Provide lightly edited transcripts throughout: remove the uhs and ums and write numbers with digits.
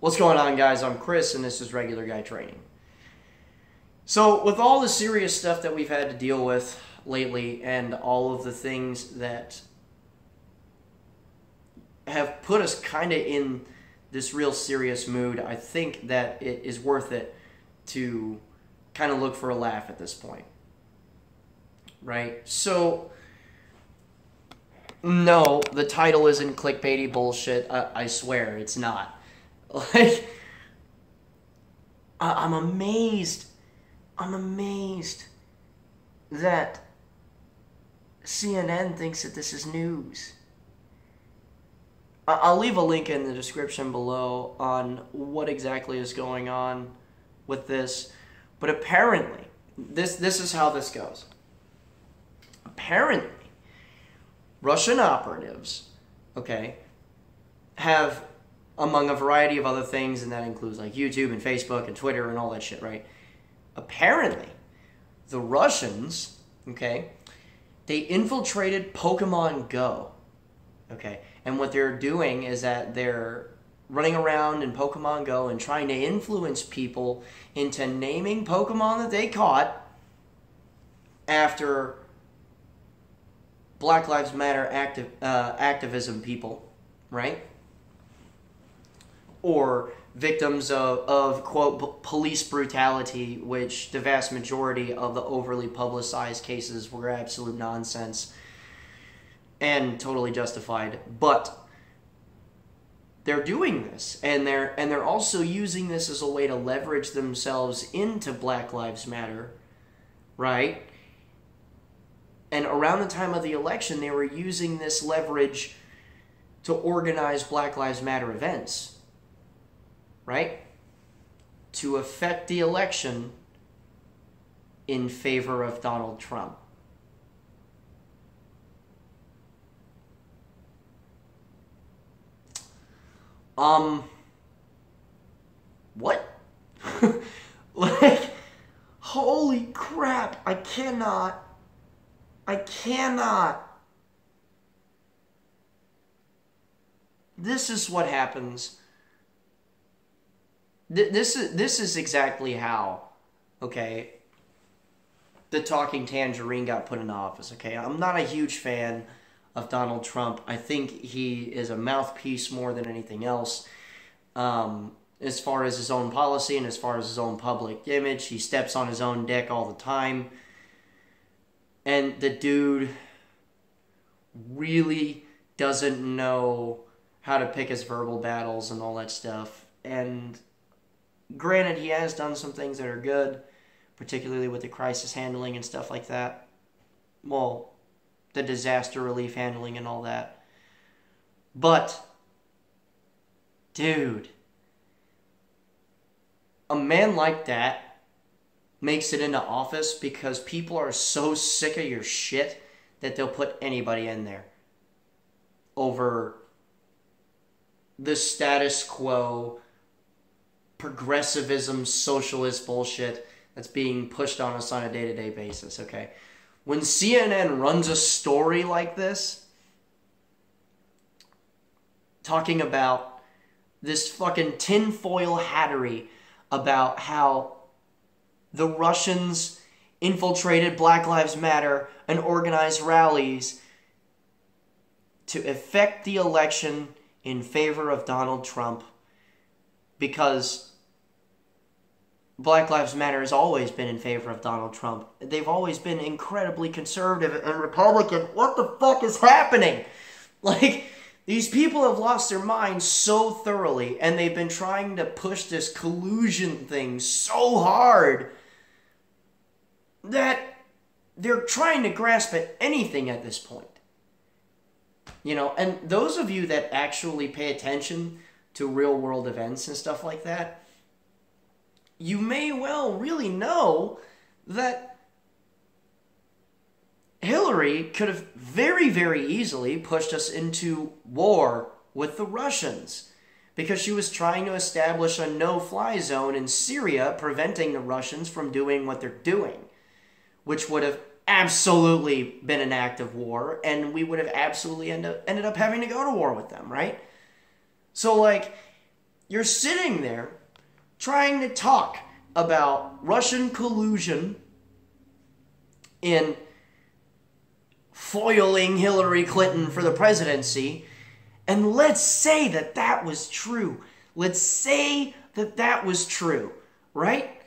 What's going on, guys? I'm Chris, and this is Regular Guy Training. So, with all the serious stuff that we've had to deal with lately, and all of the things that have put us kind of in this real serious mood, I think that it is worth it to kind of look for a laugh at this point. Right? So, no, the title isn't clickbaity bullshit. I swear, it's not. Like, I'm amazed that CNN thinks that this is news. I'll leave a link in the description below on what exactly is going on with this. But apparently, this is how this goes. Apparently, Russian operatives, okay, have, among a variety of other things, and that includes like YouTube and Facebook and Twitter and all that shit, right? Apparently, the Russians, okay, they infiltrated Pokemon Go, okay? And what they're doing is that they're running around in Pokemon Go and trying to influence people into naming Pokemon that they caught after Black Lives Matter activism people, right? Or victims of, quote, police brutality, which the vast majority of the overly publicized cases were absolute nonsense and totally justified. But they're doing this, and they're also using this as a way to leverage themselves into Black Lives Matter, right? And around the time of the election, they were using this leverage to organize Black Lives Matter events, right? To affect the election in favor of Donald Trump. What? Like, holy crap, I cannot. This is what happens. This is exactly how, okay, the talking tangerine got put into office, okay? I'm not a huge fan of Donald Trump. I think he is a mouthpiece more than anything else. As far as his own policy and as far as his own public image, he steps on his own dick all the time. And the dude really doesn't know how to pick his verbal battles and all that stuff. And granted, he has done some things that are good, particularly with the crisis handling and stuff like that. Well, the disaster relief handling and all that. But, dude, a man like that makes it into office because people are so sick of your shit that they'll put anybody in there over the status quo, progressivism, socialist bullshit that's being pushed on us on a day-to-day basis, okay? When CNN runs a story like this, talking about this fucking tinfoil hattery about how the Russians infiltrated Black Lives Matter and organized rallies to affect the election in favor of Donald Trump, because Black Lives Matter has always been in favor of Donald Trump. They've always been incredibly conservative and Republican. What the fuck is happening? Like, these people have lost their minds so thoroughly, and they've been trying to push this collusion thing so hard that they're trying to grasp at anything at this point. You know, and those of you that actually pay attention to real-world events and stuff like that, you may well really know that Hillary could have very, very easily pushed us into war with the Russians because she was trying to establish a no-fly zone in Syria, preventing the Russians from doing what they're doing, which would have absolutely been an act of war, and we would have absolutely ended up having to go to war with them, right? So, like, you're sitting there trying to talk about Russian collusion in foiling Hillary Clinton for the presidency, and let's say that that was true. Let's say that that was true, right?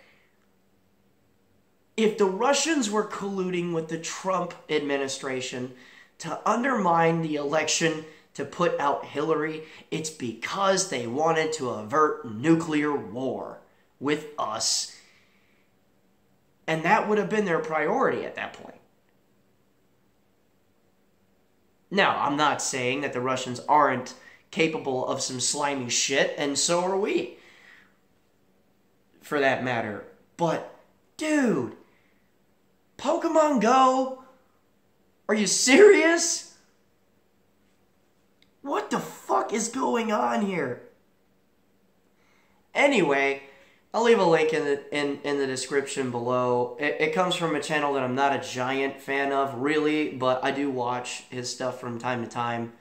If the Russians were colluding with the Trump administration to undermine the election to put out Hillary, it's because they wanted to avert nuclear war with us. And that would have been their priority at that point. Now, I'm not saying that the Russians aren't capable of some slimy shit, and so are we, for that matter. But, dude, Pokemon Go? Are you serious? What the fuck is going on here? Anyway, I'll leave a link in the description below. It comes from a channel that I'm not a giant fan of, really, but I do watch his stuff from time to time.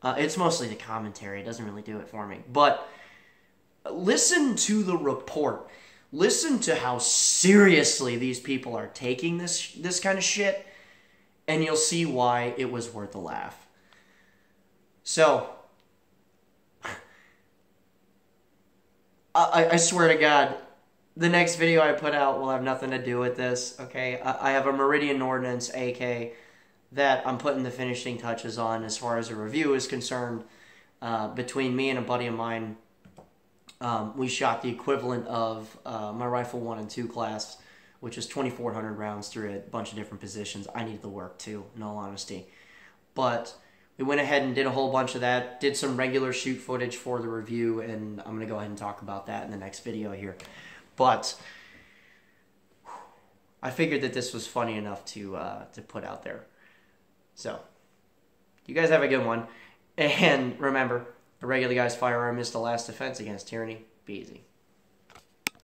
It's mostly the commentary. It doesn't really do it for me. But listen to the report. Listen to how seriously these people are taking this kind of shit, and you'll see why it was worth a laugh. So, I swear to God, the next video I put out will have nothing to do with this, okay? I have a Meridian Ordnance AK that I'm putting the finishing touches on as far as a review is concerned. Between me and a buddy of mine, we shot the equivalent of my Rifle 1 and 2 class, which is 2,400 rounds through a bunch of different positions. I needed the work too, in all honesty. But we went ahead and did a whole bunch of that, did some regular shoot footage for the review, and I'm going to go ahead and talk about that in the next video here. But I figured that this was funny enough to put out there. So, you guys have a good one. And remember, a regular guy's firearm is the last defense against tyranny. Be easy.